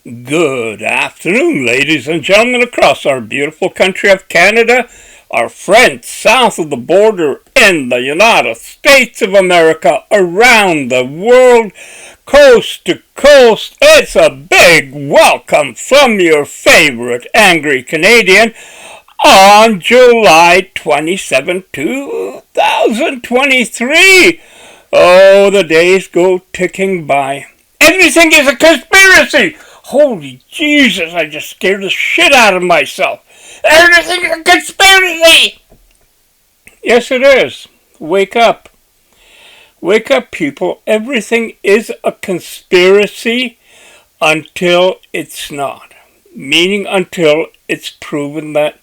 Good afternoon, ladies and gentlemen, across our beautiful country of Canada, our friends south of the border in the United States of America, around the world, coast to coast. It's a big welcome from your favorite angry Canadian on July 27, 2023. Oh, the days go ticking by. Everything is a conspiracy! Holy Jesus, I just scared the shit out of myself. Everything's a conspiracy! Yes, it is. Wake up. Wake up, people. Everything is a conspiracy until it's not. Meaning until it's proven that,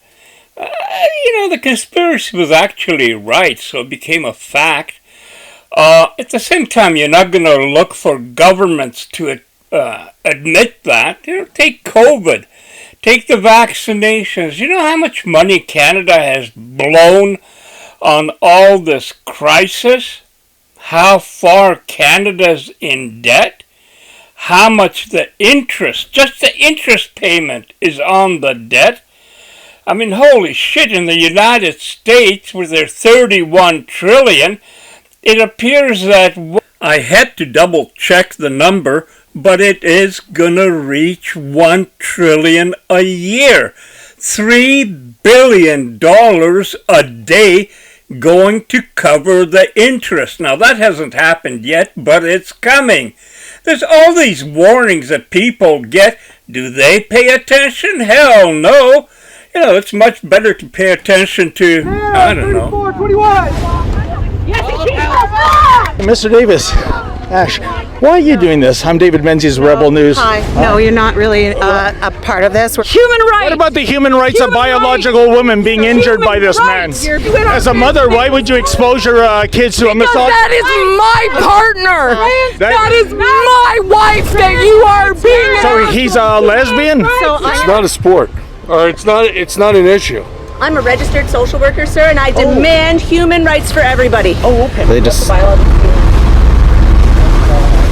the conspiracy was actually right, so it became a fact. At the same time, you're not going to look for governments to admit that. Take COVID. Take the vaccinations. You know how much money Canada has blown on all this crisis? How far Canada's in debt? How much the interest, just the interest payment is on the debt? I mean, holy shit, in the United States, with their $31 trillion, it appears that I had to double check the number, but it is gonna reach $1 trillion a year. $3 billion a day going to cover the interest. Now that hasn't happened yet, but it's coming. There's all these warnings that people get. Do they pay attention? Hell no. It's much better to pay attention to, I don't know. 21. Mr. Davis, Ash, why are you doing this? I'm David Menzies, Rebel News. Hi. No, you're not really a part of this. Human rights! What about the human rights of biological women being injured by this man? As a mother, why would you expose your kids to a massage? That is my partner! That is my wife that you are being... So he's a lesbian? It's not a sport. Or it's not an issue. I'm a registered social worker, sir, and I demand human rights for everybody. Oh, okay. They just...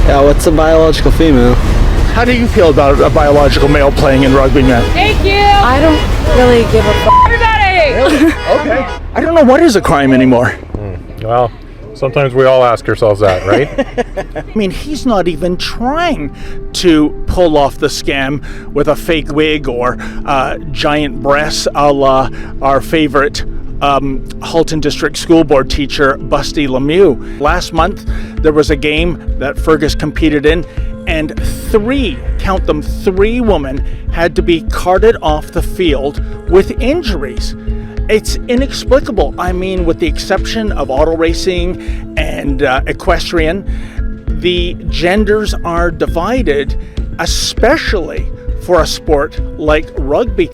Yeah, what's a biological female? How do you feel about a biological male playing in rugby, man? Thank you! I don't really give a f***. Everybody! Okay. I don't know what is a crime anymore. Well, sometimes we all ask ourselves that, right? I mean, he's not even trying to pull off the scam with a fake wig or giant breasts a la our favorite Halton District School Board teacher, Busty Lemieux. Last month, there was a game that Fergus competed in, and three women had to be carted off the field with injuries. It's inexplicable. I mean, with the exception of auto racing and equestrian, the genders are divided, especially for a sport like rugby.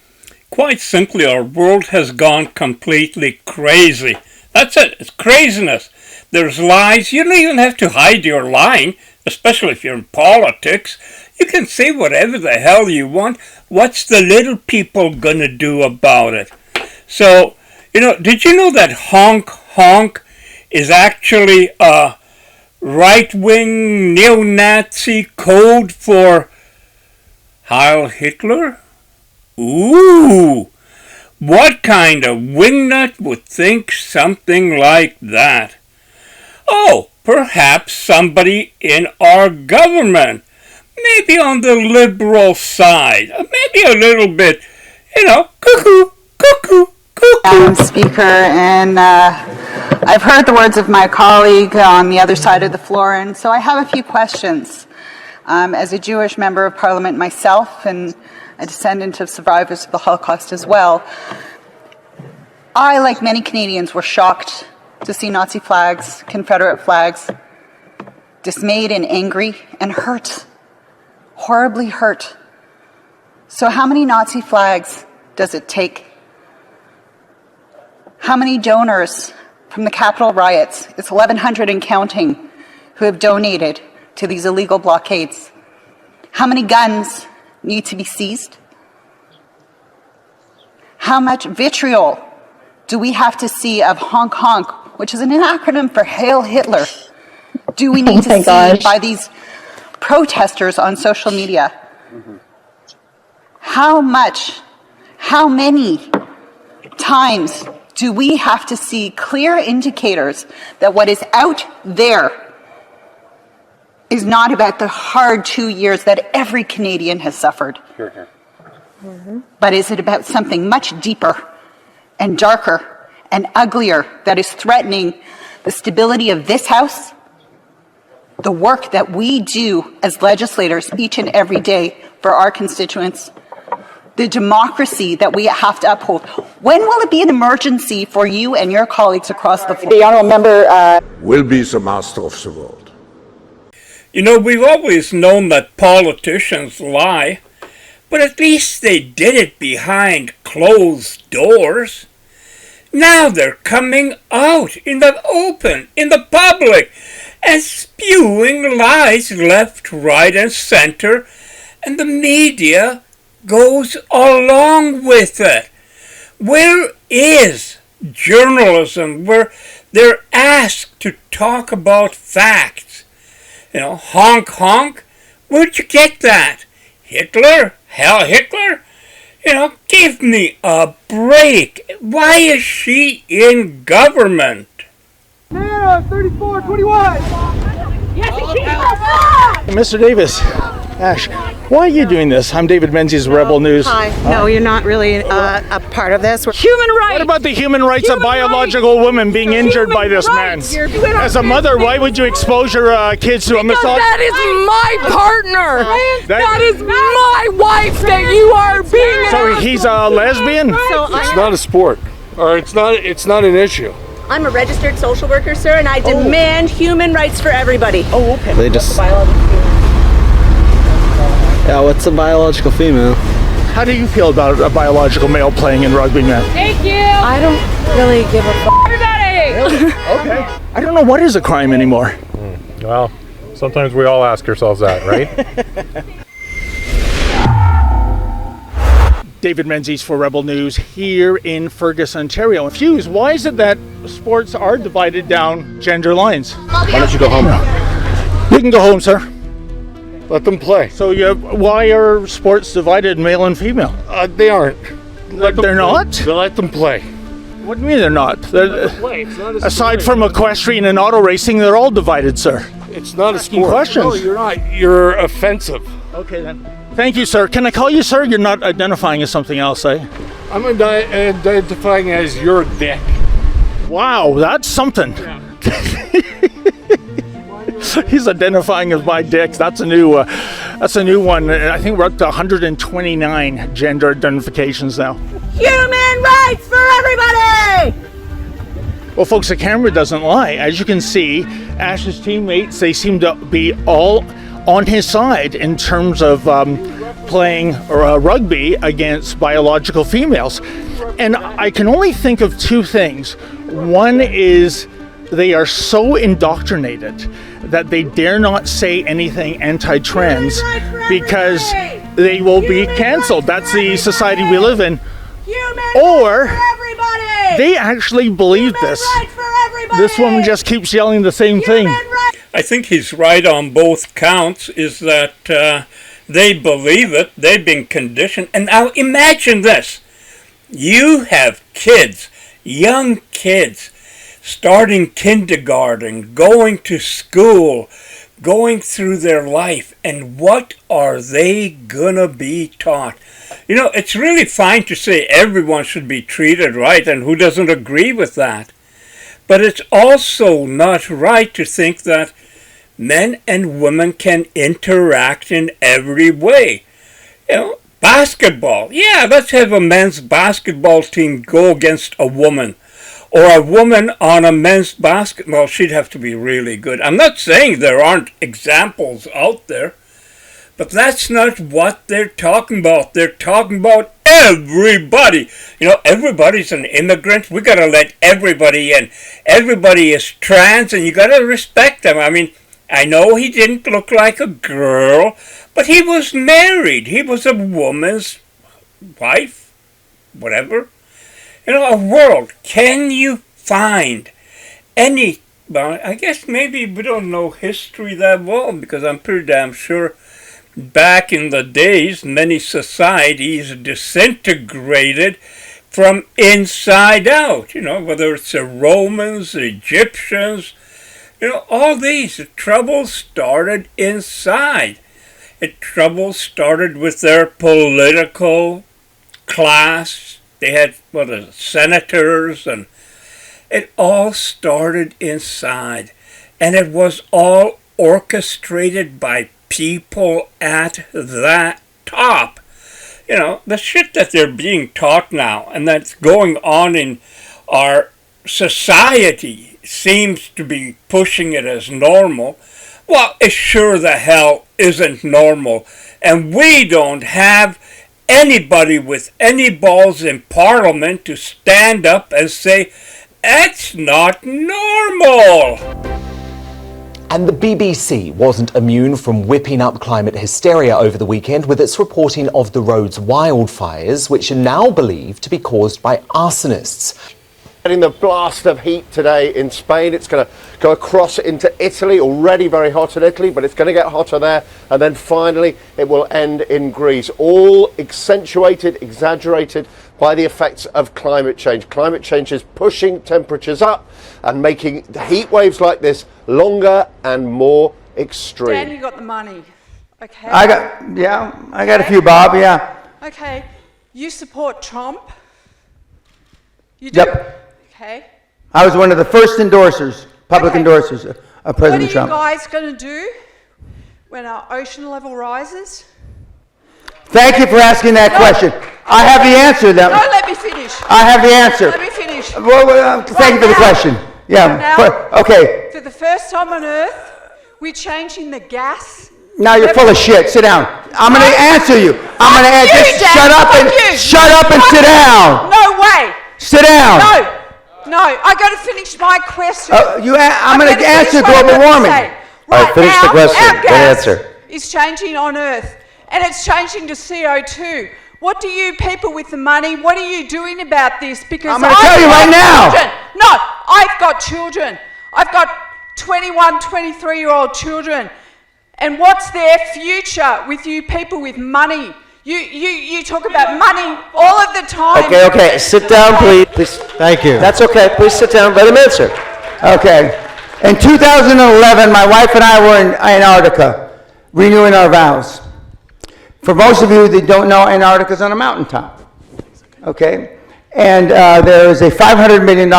Quite simply, our world has gone completely crazy. That's it. It's craziness. There's lies. You don't even have to hide your lying, especially if you're in politics. You can say whatever the hell you want. What's the little people gonna do about it? So, did you know that HoC is actually a right-wing neo-Nazi code for Heil Hitler? Ooh, what kind of wingnut would think something like that? Oh, perhaps somebody in our government, maybe on the liberal side, maybe a little bit, cuckoo. Madam Speaker, and I've heard the words of my colleague on the other side of the floor, and so I have a few questions. As a Jewish member of Parliament myself and a descendant of survivors of the Holocaust as well, I, like many Canadians, were shocked to see Nazi flags, Confederate flags, dismayed and angry and hurt, horribly hurt. So how many Nazi flags does it take? How many donors from the Capitol riots, it's 1,100 and counting, who have donated to these illegal blockades? How many guns need to be seized? How much vitriol do we have to see of honk honk, which is an acronym for Hail Hitler, do we need to see by these protesters on social media? How many times do we have to see clear indicators that what is out there is not about the hard 2 years that every Canadian has suffered? But is it about something much deeper and darker and uglier that is threatening the stability of this House, the work that we do as legislators each and every day for our constituents, the democracy that we have to uphold? When will it be an emergency for you and your colleagues across the floor? The honourable member will be the master of the world. You know, we've always known that politicians lie, but at least they did it behind closed doors. Now they're coming out in the open, in the public, and spewing lies left, right, and center, and the media goes along with it. Where is journalism where they're asked to talk about facts? You know, honk, honk. Where'd you get that? Hitler? Hell, Hitler? You know, give me a break. Why is she in government? 34-21. Mr. Davis, Ash, why are you doing this? I'm David Menzies, Rebel News. Hi. No, you're not really a part of this. Human rights. What about the human rights of biological women being injured by this man? As a mother, why would you expose your kids to a massage? That is my partner. That is my wife that you are being. So he's a lesbian? It's not a sport, or it's not an issue. I'm a registered social worker, sir, and I demand human rights for everybody. Oh, okay. They just... Yeah, what's a biological female? How do you feel about a biological male playing in rugby, man? Thank you. I don't really give a f***. Everybody. Okay. I don't know what is a crime anymore. Well, sometimes we all ask ourselves that, right? David Menzies for Rebel News here in Fergus, Ontario. Fuse, why is it that sports are divided down gender lines? Why don't you go home? You can go home, sir. Let them play. So why are sports divided male and female? They aren't. They're not? Let them play. What do you mean they're not? It's not Aside from equestrian and auto racing, they're all divided, sir. It's not a Asking sport. questions. No, you're not. You're offensive. Okay, then. Thank you, sir. Can I call you sir? You're not identifying as something else, eh? I'm identifying as your dick. Wow, that's something. He's identifying as my dick. That's a new one. I think we're up to 129 gender identifications now. Human rights for everybody! Well, folks, the camera doesn't lie. As you can see, Ash's teammates, they seem to be all on his side in terms of playing rugby against biological females. And I can only think of two things. One is they are so indoctrinated that they dare not say anything anti-trans because they will be canceled. That's the society we live in. Or they actually believe this. This woman just keeps yelling the same thing. I think he's right on both counts, is that they believe it, they've been conditioned. And now imagine this. You have kids, young kids, starting kindergarten, going to school, going through their life, and what are they gonna be taught? You know, it's really fine to say everyone should be treated right, and who doesn't agree with that? But it's also not right to think that men and women can interact in every way. You know, basketball. Yeah, let's have a men's basketball team go against a woman. Or a woman on a men's basketball. She'd have to be really good. I'm not saying there aren't examples out there, but that's not what they're talking about. They're talking about everybody. You know, everybody's an immigrant. We got to let everybody in. Everybody is trans, and you got to respect them. I mean, I know he didn't look like a girl, but he was married. He was a woman's wife, whatever. You know, a world. Can you find any, well, I guess maybe we don't know history that well, because I'm pretty damn sure back in the days, many societies disintegrated from inside out, whether it's the Romans, the Egyptians, all these. The trouble started inside. Trouble started with their political class. They had, senators, and it all started inside. And it was all orchestrated by people at that top. The shit that they're being taught now and that's going on in our society seems to be pushing it as normal. Well, it sure the hell isn't normal. And we don't have anybody with any balls in Parliament to stand up and say, that's not normal. And the BBC wasn't immune from whipping up climate hysteria over the weekend with its reporting of the Rhodes wildfires, which are now believed to be caused by arsonists. Getting the blast of heat today in Spain. It's going to go across into Italy, already very hot in Italy, but it's going to get hotter there. And then finally, it will end in Greece. All accentuated, exaggerated by the effects of climate change. Climate change is pushing temperatures up and making heat waves like this longer and more extreme. Dan, you got the money. Okay. I got a few, Bob, yeah. Okay. You support Trump? You do? Yep. Okay. I was one of the first endorsers, public endorsers of President Trump. What are you guys going to do when our ocean level rises? Thank you for asking that question. I have the answer. No, let me finish. I have the answer. Let me finish. Thank you for the question. Yeah. Okay. For the first time on Earth, we're changing the gas. Now you're full of shit. Sit down. I'm going to answer you. I'm going to answer. Just shut up and sit down. No way. Sit down. No, I got to finish my question. I'm going to answer global warming. Right, finish the question. Our gas answer. is changing on Earth, and it's changing to CO2. What do you people with the money, what are you doing about this? Because I'm going to tell you right now. No, I've got children. I've got 21, 23-year-old children. And what's their future with you people with money? You talk about money all of the time. Okay, sit down, please. Thank you. That's okay. Please sit down. Let him answer. Okay. In 2011, my wife and I were in Antarctica, renewing our vows. For most of you that don't know, Antarctica is on a mountaintop. Okay? And there is a $500 million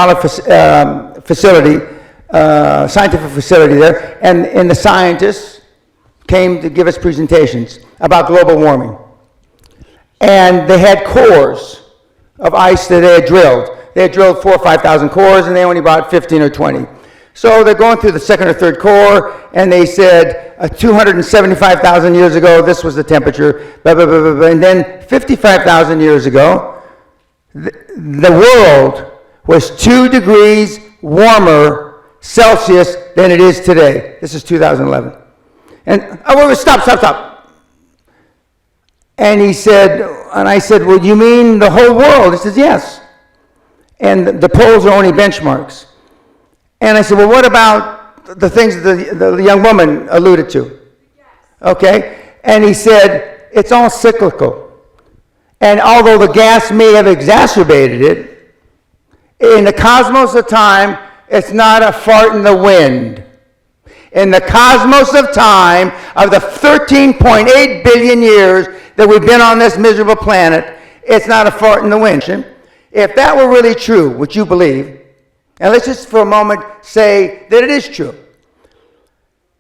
facility, scientific facility there, and the scientists came to give us presentations about global warming. And they had cores of ice that they had drilled. They had drilled 4,000 or 5,000 cores, and they only brought 15 or 20. So they're going through the second or third core, and they said 275,000 years ago, this was the temperature, blah, blah, blah, blah, blah. And then 55,000 years ago, the world was 2 degrees warmer Celsius than it is today. This is 2011. And, stop. And he said, and I said, well, you mean the whole world? He says, yes. And the polls are only benchmarks. And I said, well, what about the things that the young woman alluded to? Okay. And he said, it's all cyclical. And although the gas may have exacerbated it, in the cosmos of time, it's not a fart in the wind. In the cosmos of time, of the 13.8 billion years that we've been on this miserable planet, it's not a fart in the wind. If that were really true, which you believe, and let's just for a moment say that it is true,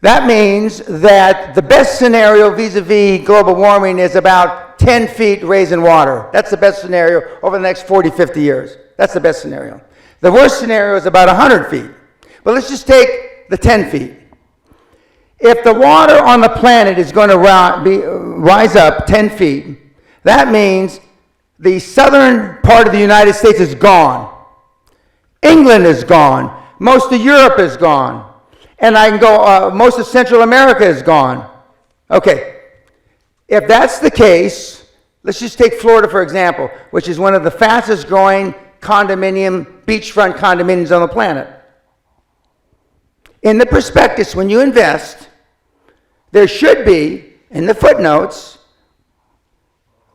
that means that the best scenario vis-a-vis global warming is about 10 feet raise in water. That's the best scenario over the next 40, 50 years. That's the best scenario. The worst scenario is about 100 feet. But let's just take the 10 feet. If the water on the planet is going to rise up 10 feet, that means the southern part of the United States is gone. England is gone. Most of Europe is gone. And I can go, most of Central America is gone. Okay. If that's the case, let's just take Florida, for example, which is one of the fastest growing beachfront condominiums on the planet. In the prospectus, when you invest, there should be, in the footnotes,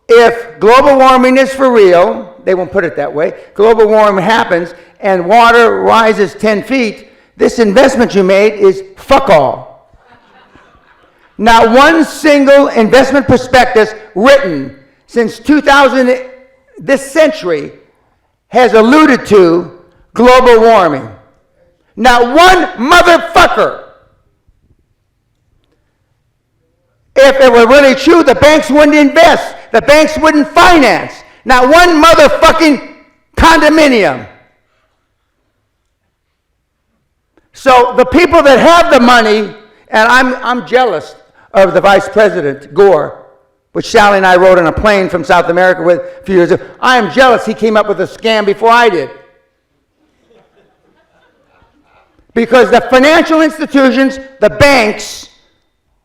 if global warming is for real, they won't put it that way, global warming happens and water rises 10 feet, this investment you made is fuck all. Not one single investment prospectus written since 2000, this century, has alluded to global warming. Not one motherfucker. If it were really true, the banks wouldn't invest. The banks wouldn't finance. Not one motherfucking condominium. So the people that have the money, and I'm jealous of the Vice President, Gore, which Sally and I rode on a plane from South America with a few years ago. I am jealous he came up with a scam before I did. Because the financial institutions, the banks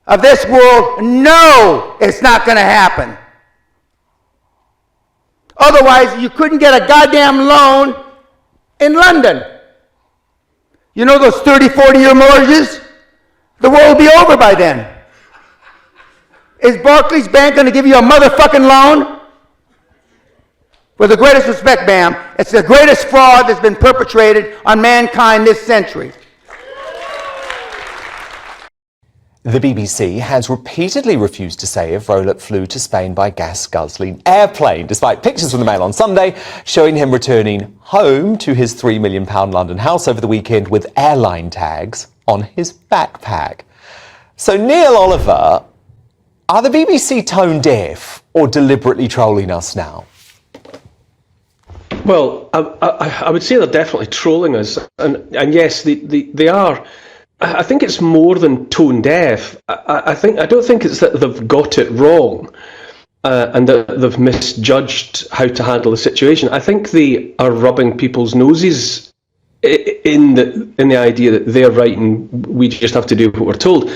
of this world know it's not going to happen. Otherwise, you couldn't get a goddamn loan in London. You know those 30, 40-year mortgages? The world will be over by then. Is Barclays Bank going to give you a motherfucking loan? With the greatest respect, ma'am, it's the greatest fraud that's been perpetrated on mankind this century. The BBC has repeatedly refused to say if Rowlett flew to Spain by gas-guzzling airplane, despite pictures from the Mail on Sunday showing him returning home to his £3 million London house over the weekend with airline tags on his backpack. So, Neil Oliver, are the BBC tone deaf or deliberately trolling us now? Well, I would say they're definitely trolling us, and yes, they are. I think it's more than tone deaf. I don't think it's that they've got it wrong and that they've misjudged how to handle the situation. I think they are rubbing people's noses in the idea that they're right and we just have to do what we're told.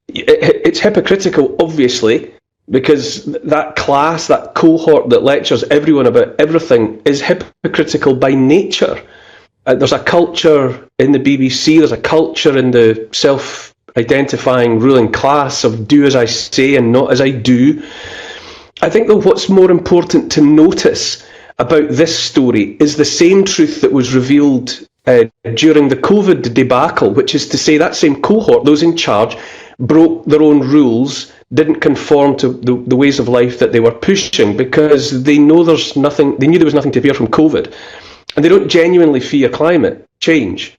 It's hypocritical, obviously, because that class, that cohort that lectures everyone about everything is hypocritical by nature. There's a culture in the BBC, there's a culture in the self-identifying ruling class of do as I say and not as I do. I think, though, what's more important to notice about this story is the same truth that was revealed during the COVID debacle, which is to say that same cohort, those in charge, broke their own rules, didn't conform to the ways of life that they were pushing because they knew there was nothing to fear from COVID. And they don't genuinely fear climate change.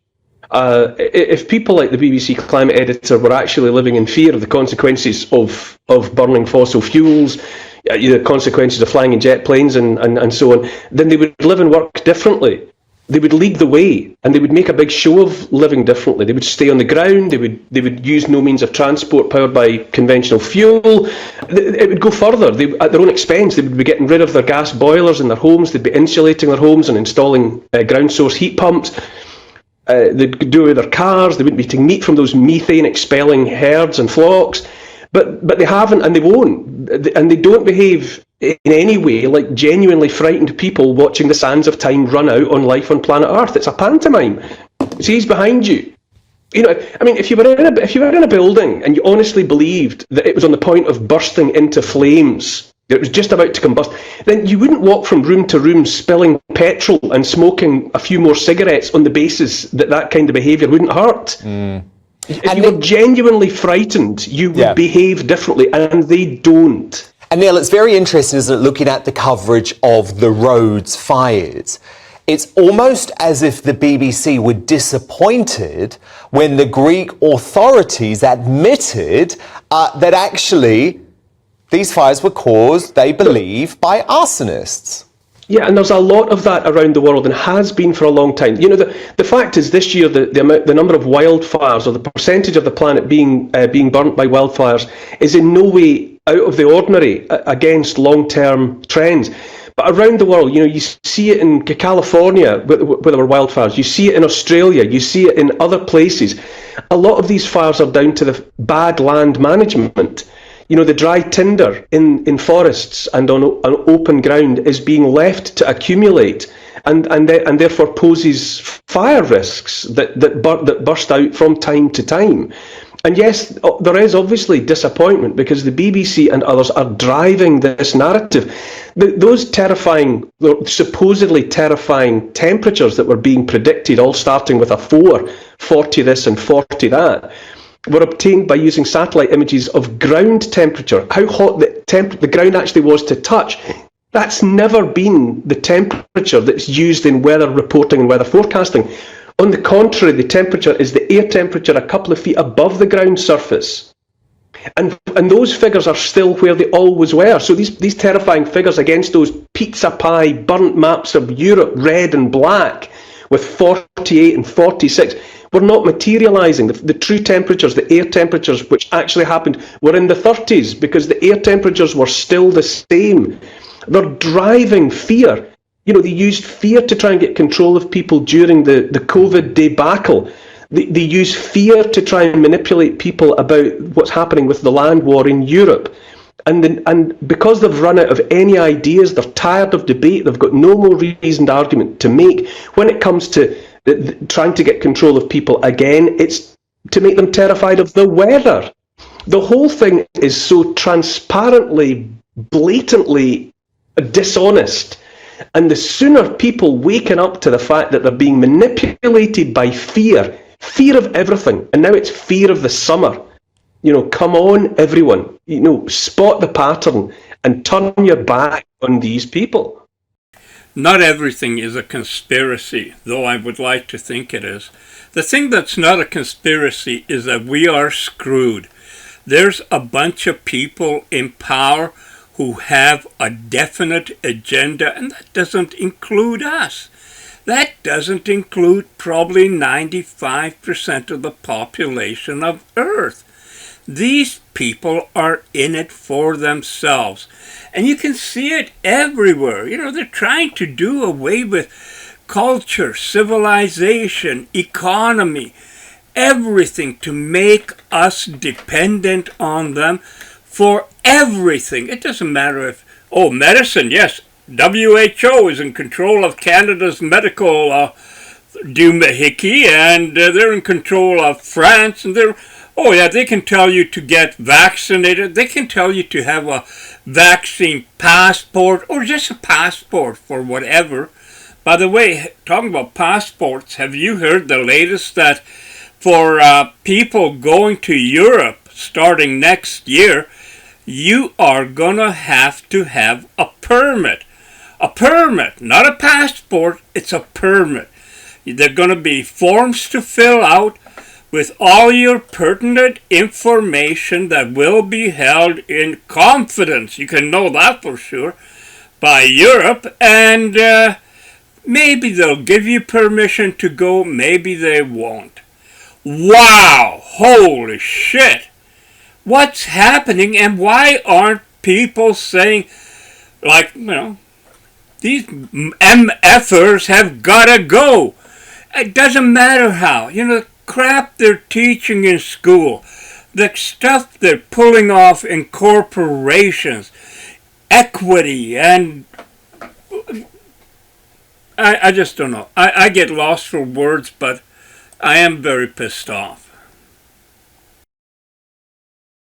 If people like the BBC climate editor were actually living in fear of the consequences of burning fossil fuels, the consequences of flying in jet planes and so on, then they would live and work differently. They would lead the way, and they would make a big show of living differently. They would stay on the ground. They would use no means of transport powered by conventional fuel. It would go further. At their own expense, they would be getting rid of their gas boilers in their homes. They'd be insulating their homes and installing ground source heat pumps. They'd do away with their cars. They wouldn't be eating meat from those methane expelling herds and flocks. But they haven't, and they won't, and they don't behave in any way like genuinely frightened people watching the sands of time run out on life on planet Earth. It's a pantomime. See, he's behind you. You know, I mean, if you were in a building and you honestly believed that it was on the point of bursting into flames, that it was just about to combust, then you wouldn't walk from room to room spilling petrol and smoking a few more cigarettes on the basis that kind of behaviour wouldn't hurt. If you were genuinely frightened, you would behave differently, and they don't. And Neil, it's very interesting, isn't it, looking at the coverage of the Rhodes fires. It's almost as if the BBC were disappointed when the Greek authorities admitted that actually these fires were caused, they believe, by arsonists. Yeah, and there's a lot of that around the world and has been for a long time. You know, the fact is this year the number of wildfires, or the percentage of the planet being burnt by wildfires, is in no way out of the ordinary against long-term trends. But around the world, you know, you see it in California where there were wildfires. You see it in Australia. You see it in other places. A lot of these fires are down to the bad land management. You know, the dry tinder in forests and on open ground is being left to accumulate, and therefore poses fire risks that burst out from time to time. And yes, there is obviously disappointment because the BBC and others are driving this narrative. Those terrifying, supposedly terrifying temperatures that were being predicted, all starting with a 4, 40 this and 40 that, were obtained by using satellite images of ground temperature, how hot the ground actually was to touch. That's never been the temperature that's used in weather reporting and weather forecasting. On the contrary, the temperature is the air temperature a couple of feet above the ground surface. And those figures are still where they always were. So these terrifying figures against those pizza pie burnt maps of Europe, red and black, with 48 and 46, were not materialising. The true temperatures, the air temperatures which actually happened, were in the 30s because the air temperatures were still the same. They're driving fear. You know, they used fear to try and get control of people during the COVID debacle. They use fear to try and manipulate people about what's happening with the land war in Europe. And because they've run out of any ideas, they're tired of debate, they've got no more reasoned argument to make. When it comes to trying to get control of people again, it's to make them terrified of the weather. The whole thing is so transparently, blatantly dishonest. And the sooner people waken up to the fact that they're being manipulated by fear of everything, and now it's fear of the summer. You know, come on, everyone. You know, spot the pattern and turn your back on these people. Not everything is a conspiracy, though I would like to think it is. The thing that's not a conspiracy is that we are screwed. There's a bunch of people in power who have a definite agenda, and that doesn't include us. That doesn't include probably 95% of the population of Earth. These people are in it for themselves. And you can see it everywhere. You know, they're trying to do away with culture, civilization, economy, everything to make us dependent on them for everything. It doesn't matter if, medicine, yes, WHO is in control of Canada's medical doohickey, and they're in control of France, and they can tell you to get vaccinated. They can tell you to have a vaccine passport or just a passport for whatever. By the way, talking about passports, have you heard the latest that for people going to Europe starting next year, you are going to have a permit. A permit, not a passport, it's a permit. There are going to be forms to fill out with all your pertinent information that will be held in confidence. You can know that for sure by Europe, and maybe they'll give you permission to go, maybe they won't. Wow, holy shit. What's happening, and why aren't people saying, like, you know, these MFers have gotta go. It doesn't matter how. You know, the crap they're teaching in school, the stuff they're pulling off in corporations, equity, and I just don't know. I get lost for words, but I am very pissed off.